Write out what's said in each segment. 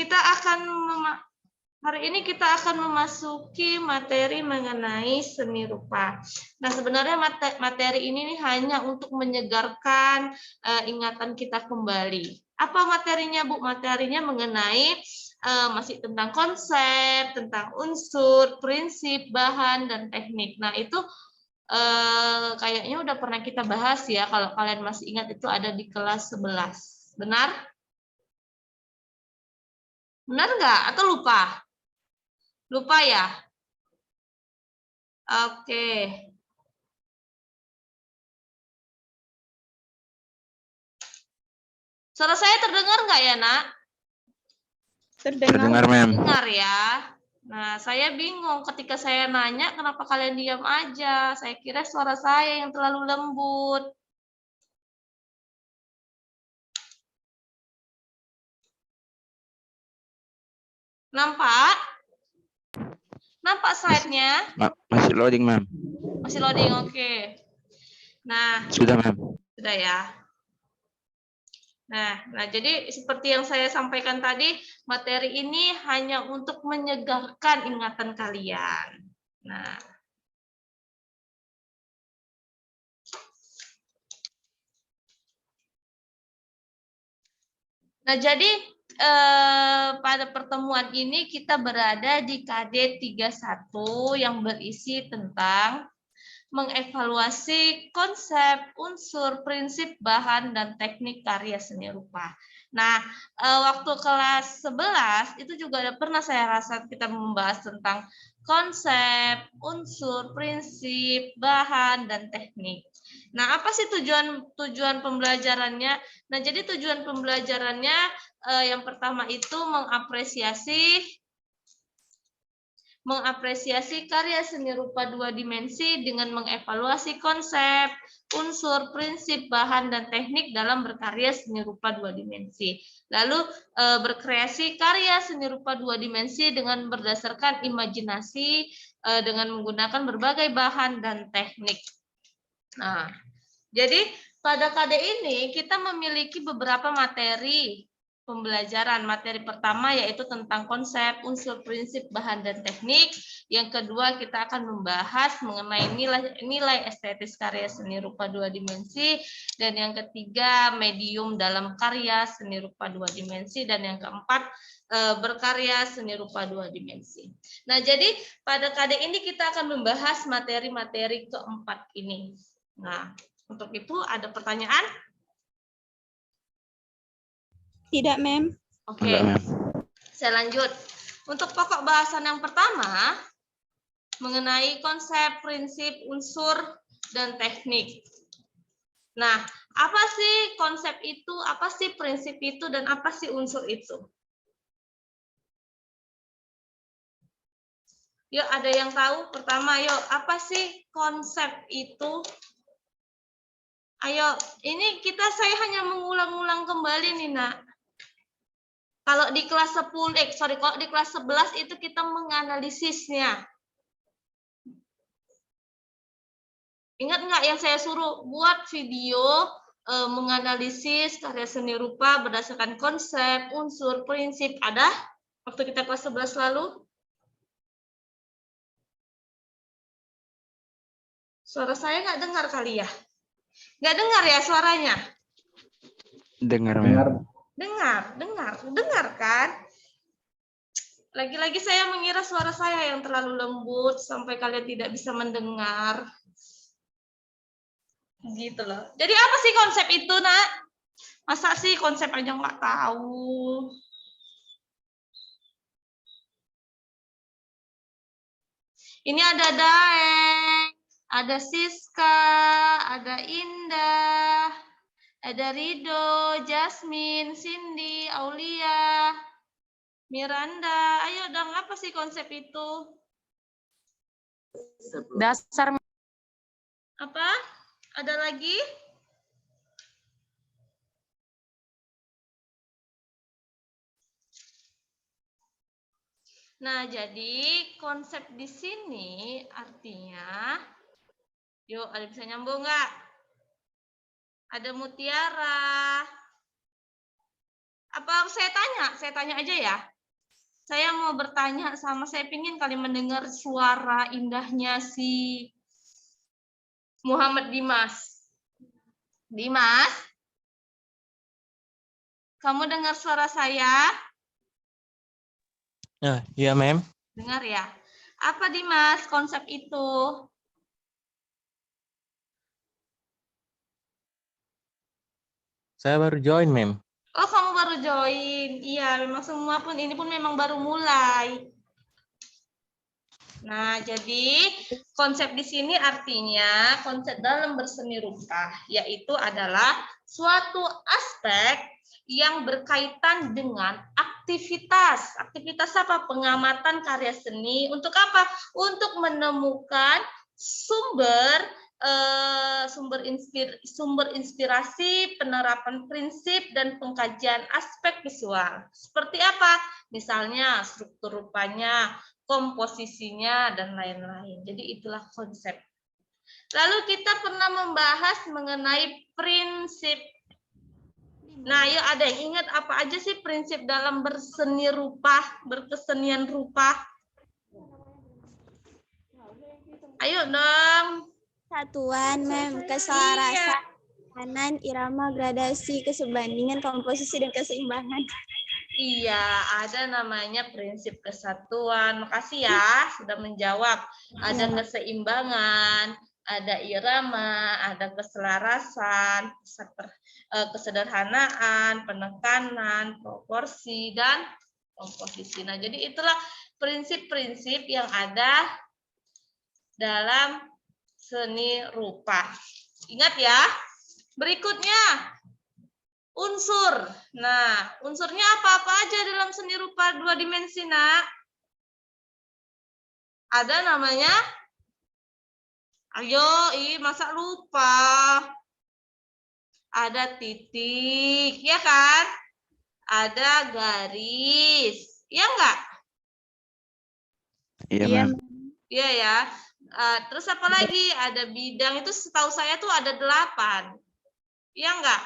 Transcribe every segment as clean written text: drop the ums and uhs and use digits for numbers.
kita akan hari ini kita akan memasuki materi mengenai seni rupa. Nah, sebenarnya materi ini hanya untuk menyegarkan ingatan kita kembali. Apa materinya, Bu? Materinya mengenai masih tentang konsep, tentang unsur, prinsip, bahan, dan teknik. Nah, itu kayaknya udah pernah kita bahas ya. Kalau kalian masih ingat, itu ada di kelas 11. Benar? Benar nggak? Atau lupa? Lupa ya? Oke. Suara saya terdengar nggak ya, Nak? Terdengar, Mem. Terdengar ya. Nah, saya bingung ketika saya nanya kenapa kalian diam aja. Saya kira suara saya yang terlalu lembut. Nampak? Nampak slide-nya? Masih loading, Mem. Masih loading, oke. Nah, Sudah, Mem. sudah ya. Nah, jadi seperti yang saya sampaikan tadi, materi ini hanya untuk menyegarkan ingatan kalian. Nah, jadi pada pertemuan ini kita berada di KD 31 yang berisi tentang mengevaluasi konsep, unsur, prinsip, bahan, dan teknik karya seni rupa. Nah, waktu kelas 11 itu juga pernah saya rasa kita membahas tentang konsep, unsur, prinsip, bahan, dan teknik. Nah, apa sih tujuan pembelajarannya? Nah, jadi tujuan pembelajarannya yang pertama itu mengapresiasi karya seni rupa dua dimensi dengan mengevaluasi konsep, unsur, prinsip, bahan, dan teknik dalam berkarya seni rupa dua dimensi. Lalu berkreasi karya seni rupa dua dimensi dengan berdasarkan imajinasi dengan menggunakan berbagai bahan dan teknik. Nah, jadi pada KD ini kita memiliki beberapa materi pembelajaran. Materi pertama yaitu tentang konsep, unsur, prinsip, bahan, dan teknik. Yang kedua kita akan membahas mengenai nilai estetis karya seni rupa dua dimensi. Dan yang ketiga medium dalam karya seni rupa dua dimensi. Dan yang keempat berkarya seni rupa dua dimensi. Nah, jadi pada KD ini kita akan membahas materi-materi keempat ini. Nah, untuk itu ada pertanyaan? Tidak, Mem. Oke, saya lanjut. Untuk pokok bahasan yang pertama, mengenai konsep, prinsip, unsur, dan teknik. Nah, apa sih konsep itu, apa sih prinsip itu, dan apa sih unsur itu? Yuk, ada yang tahu? Pertama, yuk, apa sih konsep itu? Ayo, ini saya hanya mengulang-ulang kembali nih, Nak. Kalau di kelas 10, kalau di kelas 11 itu kita menganalisisnya. Ingat nggak yang saya suruh buat video menganalisis karya seni rupa berdasarkan konsep, unsur, prinsip, ada waktu kita kelas 11 lalu? Suara saya nggak dengar kali ya? Nggak dengar ya suaranya? Dengar. Dengar kan? Lagi-lagi saya mengira suara saya yang terlalu lembut sampai kalian tidak bisa mendengar. Gitu loh. Jadi apa sih konsep itu, Nak? Masa sih konsep aja nggak tahu? Ini ada Daeng, ada Siska, ada Indah, ada Rido, Jasmine, Cindy, Aulia, Miranda. Ayo dong, apa sih konsep itu? Dasar. Apa? Ada lagi? Nah, jadi konsep di sini artinya, yuk, ada bisa nyambung nggak? Ada mutiara, Apa saya tanya? Saya tanya aja ya. Saya mau bertanya saya pingin kali mendengar suara indahnya si Muhammad Dimas. Dimas, kamu dengar suara saya? Iya, Mem. Dengar ya. Apa Dimas konsep itu? Saya baru join, Mem. Oh, kamu baru join. Iya, memang semua pun ini pun memang baru mulai. Nah, jadi konsep di sini artinya konsep dalam berseni rupa, yaitu adalah suatu aspek yang berkaitan dengan aktivitas. Aktivitas apa? Pengamatan karya seni. Untuk apa? Untuk menemukan sumber inspirasi, penerapan prinsip, dan pengkajian aspek visual. Seperti apa? Misalnya struktur rupanya, komposisinya, dan lain-lain. Jadi itulah konsep. Lalu kita pernah membahas mengenai prinsip. Nah, yuk ada yang ingat apa aja sih prinsip dalam berseni rupa, berkesenian rupa? Ayo dong. Satuan, Mem. Keselarasan, kanan, irama, gradasi, keserbandingan, komposisi, dan keseimbangan. Iya, ada namanya prinsip kesatuan. Makasih ya sudah menjawab. Ada keseimbangan, ada irama, ada keselarasan, kesederhanaan, penekanan, proporsi, dan komposisi. Nah, jadi itulah prinsip-prinsip yang ada dalam seni rupa. Ingat ya. Berikutnya, unsur. Nah, unsurnya apa-apa aja dalam seni rupa 2 dimensi, Nak? Ada namanya? Ayo, masa lupa? Ada titik, ya kan? Ada garis. Iya enggak? Iya, Iya, Mem. Iya ya. Terus apa lagi? Ada bidang, itu setahu saya tuh ada 8. Iya enggak?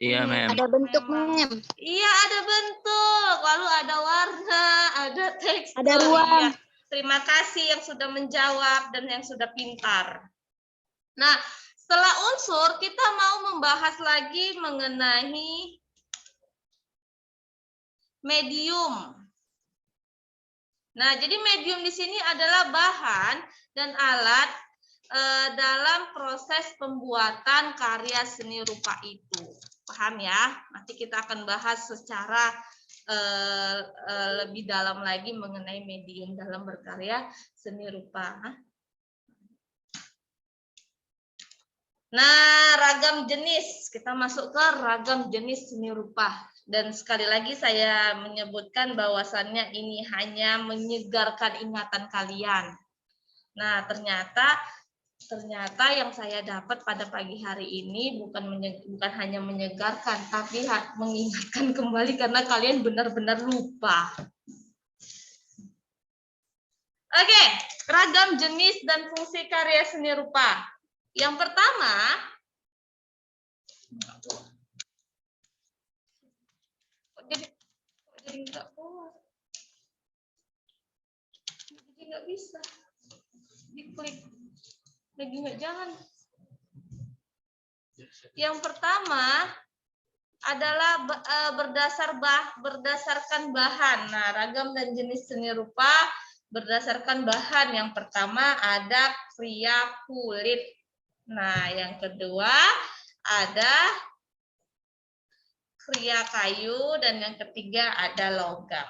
Iya, Mem. Ada bentuk, Mem. Iya, ada bentuk. Lalu ada warna, ada tekstur. Ada ruang. Iya. Terima kasih yang sudah menjawab dan yang sudah pintar. Nah, setelah unsur, kita mau membahas lagi mengenai medium. Nah, jadi medium di sini adalah bahan dan alat dalam proses pembuatan karya seni rupa itu. Paham ya? Nanti kita akan bahas secara lebih dalam lagi mengenai medium dalam berkarya seni rupa. Nah, ragam jenis. Kita masuk ke ragam jenis seni rupa. Dan sekali lagi saya menyebutkan bahwasannya ini hanya menyegarkan ingatan kalian. Nah, ternyata yang saya dapat pada pagi hari ini bukan hanya menyegarkan, tapi mengingatkan kembali karena kalian benar-benar lupa. Oke, ragam jenis dan fungsi karya seni rupa. Yang pertama, jadi nggak bisa diklik. Lagi nggak jalan. Yang pertama adalah berdasarkan bahan. Nah, ragam dan jenis seni rupa berdasarkan bahan. Yang pertama ada kriya kulit. Nah, yang kedua ada kriya kayu dan yang ketiga ada logam.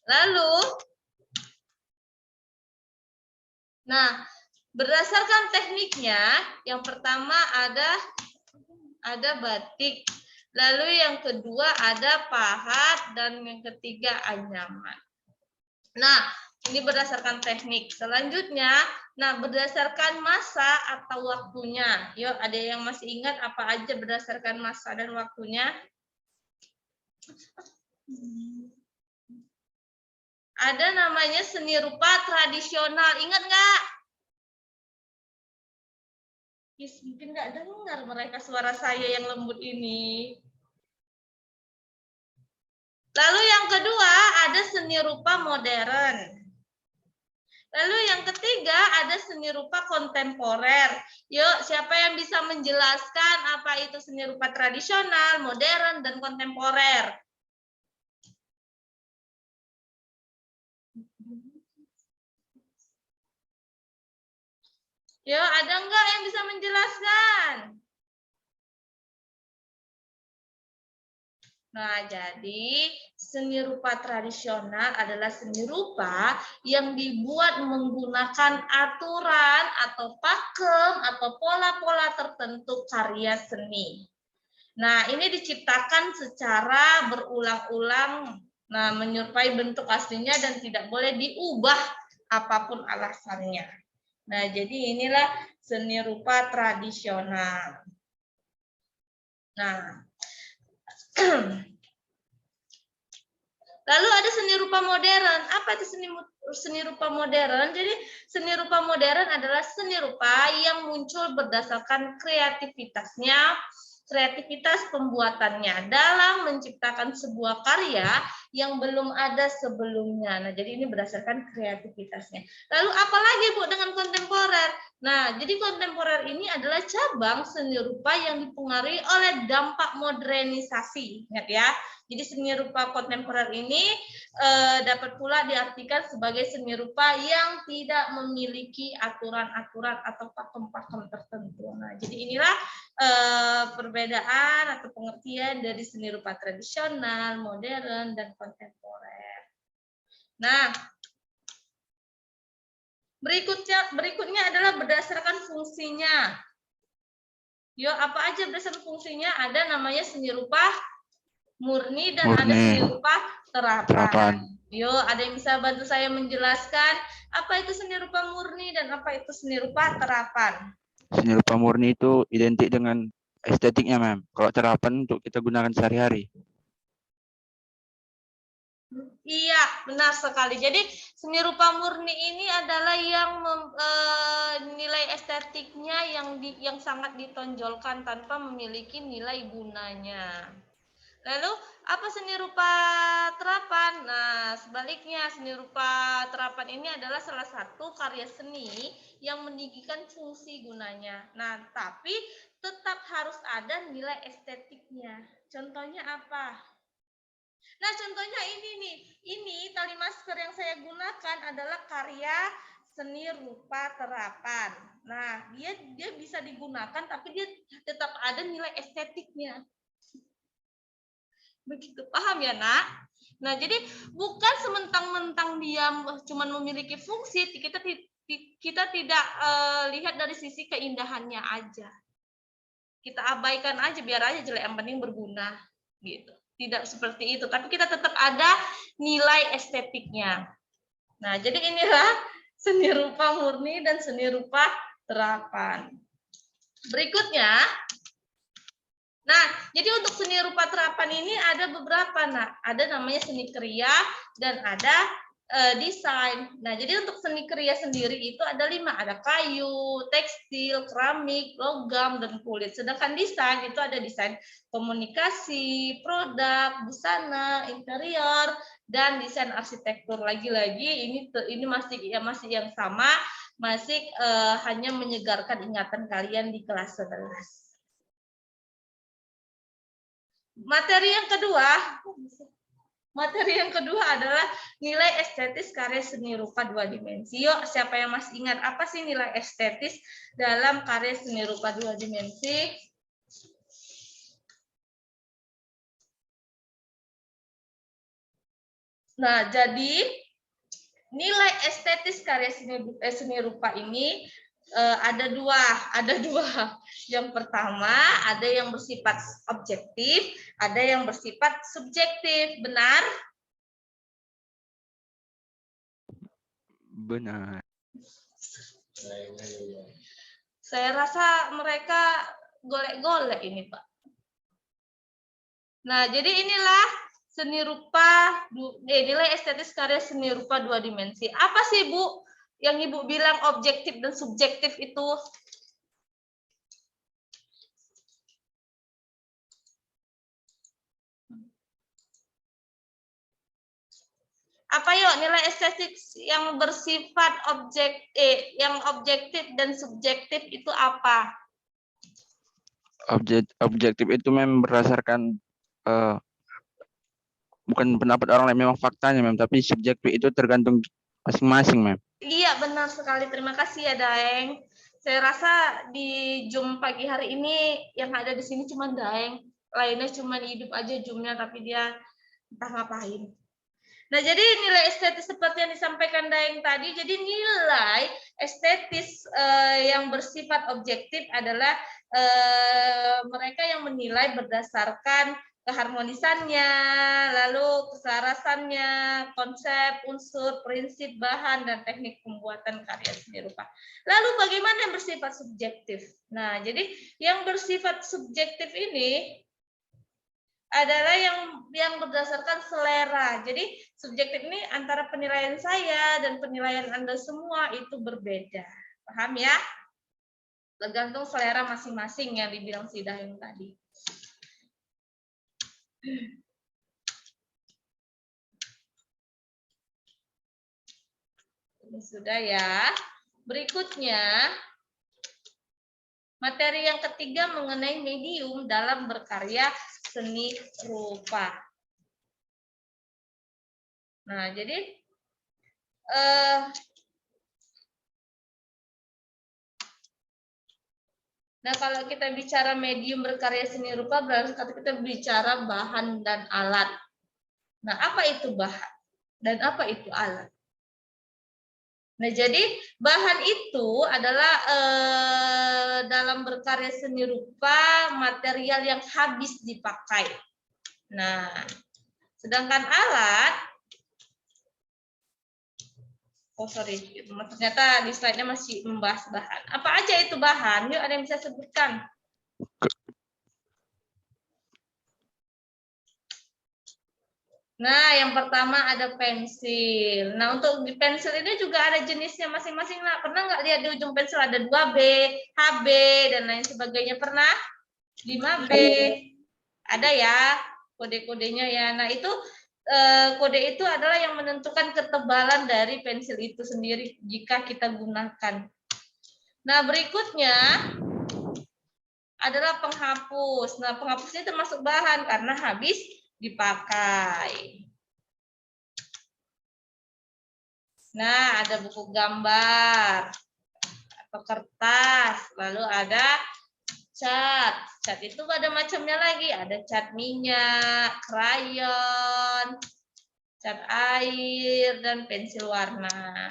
Lalu, nah, berdasarkan tekniknya, yang pertama ada batik, lalu yang kedua ada pahat, dan yang ketiga anyaman. Nah, ini berdasarkan teknik. Selanjutnya, nah berdasarkan masa atau waktunya. Yuk, ada yang masih ingat apa aja berdasarkan masa dan waktunya? Ada namanya seni rupa tradisional. Ingat nggak? Mungkin nggak dengar mereka suara saya yang lembut ini. Lalu yang kedua ada seni rupa modern. Lalu yang ketiga ada seni rupa kontemporer. Yuk, siapa yang bisa menjelaskan apa itu seni rupa tradisional, modern, dan kontemporer? Yuk, ada nggak yang bisa menjelaskan? Nah, jadi seni rupa tradisional adalah seni rupa yang dibuat menggunakan aturan atau pakem atau pola-pola tertentu karya seni. Nah, ini diciptakan secara berulang-ulang, nah menyerupai bentuk aslinya dan tidak boleh diubah apapun alasannya. Nah, jadi inilah seni rupa tradisional. Nah, lalu ada seni rupa modern. Apa itu seni rupa modern? Jadi seni rupa modern adalah seni rupa yang muncul berdasarkan kreativitas pembuatannya dalam menciptakan sebuah karya yang belum ada sebelumnya. Nah, jadi ini berdasarkan kreativitasnya. Lalu apalagi Bu dengan kontemporer? Nah, jadi kontemporer ini adalah cabang seni rupa yang dipengaruhi oleh dampak modernisasi. Ingat ya. Jadi seni rupa kontemporer ini dapat pula diartikan sebagai seni rupa yang tidak memiliki aturan-aturan atau pakem-pakem tertentu. Nah, jadi inilah perbedaan atau pengertian dari seni rupa tradisional, modern, dan kontemporer. Nah, berikutnya adalah berdasarkan fungsinya. Yuk, apa aja berdasarkan fungsinya? Ada namanya seni rupa murni dan ada seni rupa terapan. Yuk, ada yang bisa bantu saya menjelaskan apa itu seni rupa murni dan apa itu seni rupa terapan? Seni rupa murni itu identik dengan estetiknya, Ma'am. Kalau terapan untuk kita gunakan sehari-hari. Iya, benar sekali. Jadi seni rupa murni ini adalah yang nilai estetiknya yang sangat ditonjolkan tanpa memiliki nilai gunanya. Lalu apa seni rupa terapan? Nah, sebaliknya seni rupa terapan ini adalah salah satu karya seni yang meninggikan fungsi gunanya. Nah, tapi tetap harus ada nilai estetiknya. Contohnya apa? Nah, contohnya ini nih. Ini tali masker yang saya gunakan adalah karya seni rupa terapan. Nah, dia bisa digunakan tapi dia tetap ada nilai estetiknya. Begitu, paham ya, Nak? Nah, jadi bukan sementang-mentang dia cuma memiliki fungsi, kita tidak lihat dari sisi keindahannya aja. Kita abaikan aja, biar aja jelek, yang penting berguna, gitu. Tidak seperti itu, tapi kita tetap ada nilai estetiknya. Nah, jadi inilah seni rupa murni dan seni rupa terapan. Berikutnya, nah, jadi untuk seni rupa terapan ini ada beberapa, Nak. Ada namanya seni kriya dan ada desain. Nah, jadi untuk seni kriya sendiri itu ada 5. Ada kayu, tekstil, keramik, logam, dan kulit. Sedangkan desain itu ada desain komunikasi, produk, busana, interior, dan desain arsitektur. Lagi-lagi ini masih yang sama, masih hanya menyegarkan ingatan kalian di kelas 11. Materi yang kedua adalah nilai estetis karya seni rupa 2 dimensi. Yuk, siapa yang masih ingat apa sih nilai estetis dalam karya seni rupa 2 dimensi? Nah, jadi nilai estetis karya seni rupa ini ada dua. Yang pertama, ada yang bersifat objektif, ada yang bersifat subjektif. Benar? Benar. Saya rasa mereka golek-golek ini, Pak. Nah, jadi inilah seni rupa nilai estetis karya seni rupa 2 dimensi. Apa sih, Bu, yang Ibu bilang objektif dan subjektif itu? Apa yuk nilai estetik yang bersifat yang objektif dan subjektif itu apa? Objektif itu memang berdasarkan bukan pendapat orang lain, memang faktanya mem, tapi subjektif itu tergantung masing-masing mem. Iya benar sekali, terima kasih ya Daeng. Saya rasa di Zoom pagi hari ini yang ada di sini cuma Daeng, lainnya cuma hidup aja Zoom-nya tapi dia entah ngapain. Nah, jadi nilai estetis seperti yang disampaikan Daeng tadi, jadi nilai estetis yang bersifat objektif adalah mereka yang menilai berdasarkan keharmonisannya, lalu keselarasannya, konsep, unsur, prinsip, bahan, dan teknik pembuatan karya seni rupa. Lalu bagaimana yang bersifat subjektif? Nah, jadi yang bersifat subjektif ini adalah yang berdasarkan selera. Jadi subjektif ini antara penilaian saya dan penilaian Anda semua itu berbeda. Paham ya? Tergantung selera masing-masing yang dibilang si Daeng tadi. Ini sudah ya. Berikutnya, materi yang ketiga mengenai medium dalam berkarya seni rupa. Nah, jadi nah, kalau kita bicara medium berkarya seni rupa, berarti kita bicara bahan dan alat. Nah, apa itu bahan? Dan apa itu alat? Nah, jadi bahan itu adalah dalam berkarya seni rupa, material yang habis dipakai. Nah, sedangkan alat, ternyata di slide-nya masih membahas bahan. Apa aja itu bahan? Yuk, ada yang bisa sebutkan? Nah, yang pertama ada pensil. Nah, untuk di pensil ini juga ada jenisnya masing-masing. Nah, pernah nggak lihat di ujung pensil ada 2B, HB, dan lain sebagainya? Pernah? 5B. Ada ya kode-kodenya ya. Nah, itu kode itu adalah yang menentukan ketebalan dari pensil itu sendiri jika kita gunakan. Nah, berikutnya adalah penghapus. Nah, penghapus ini termasuk bahan karena habis dipakai. Nah, ada buku gambar atau kertas, lalu ada cat. Cat itu ada macamnya lagi, ada cat minyak, krayon, cat air, dan pensil warna.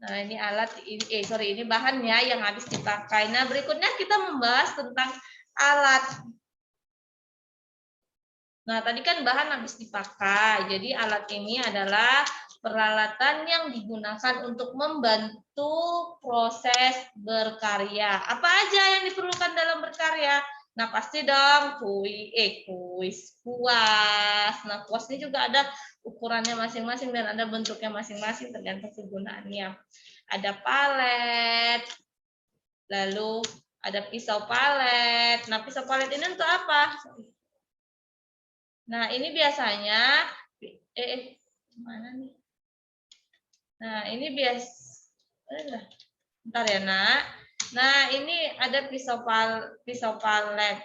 Nah, ini ini bahannya yang habis dipakai. Nah, berikutnya kita membahas tentang alat. Nah, tadi kan bahan habis dipakai. Jadi alat ini adalah peralatan yang digunakan untuk membantu proses berkarya. Apa aja yang diperlukan dalam berkarya? Nah, pasti dong kuas. Nah, kuas ini juga ada ukurannya masing-masing dan ada bentuknya masing-masing tergantung kegunaannya. Ada palet, lalu ada pisau palet. Nah, pisau palet ini untuk apa? Nah, ini biasanya mana nih? Nah, ini bentar ya, Nak. Nah, ini ada pisau palet.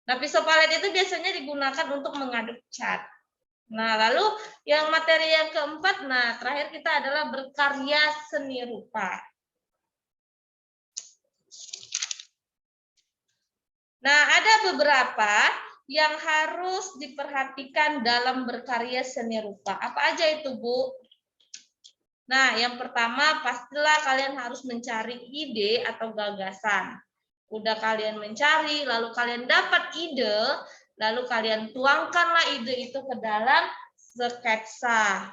Nah, pisau palet itu biasanya digunakan untuk mengaduk cat. Nah, lalu yang materi yang keempat, nah, terakhir kita adalah berkarya seni rupa. Nah, ada beberapa yang harus diperhatikan dalam berkarya seni rupa. Apa aja itu, Bu? Nah, yang pertama pastilah kalian harus mencari ide atau gagasan. Udah kalian mencari, lalu kalian dapat ide, lalu kalian tuangkanlah ide itu ke dalam sketsa.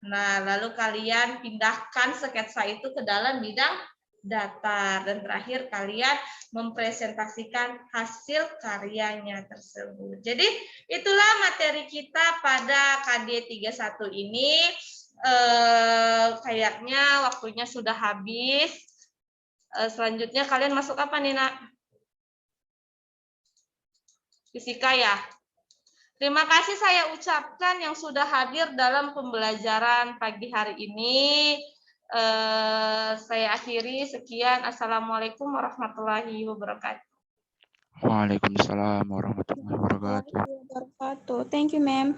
Nah, lalu kalian pindahkan sketsa itu ke dalam bidang datar, dan terakhir kalian mempresentasikan hasil karyanya tersebut. Jadi itulah materi kita pada KD 31 ini. Kayaknya waktunya sudah habis. Selanjutnya kalian masuk apa nih, Nak? Fisika ya. Terima kasih saya ucapkan yang sudah hadir dalam pembelajaran pagi hari ini. Saya akhiri, sekian. Assalamualaikum warahmatullahi wabarakatuh. Waalaikumsalam warahmatullahi wabarakatuh. Wabarakatuh. Thank you, ma'am.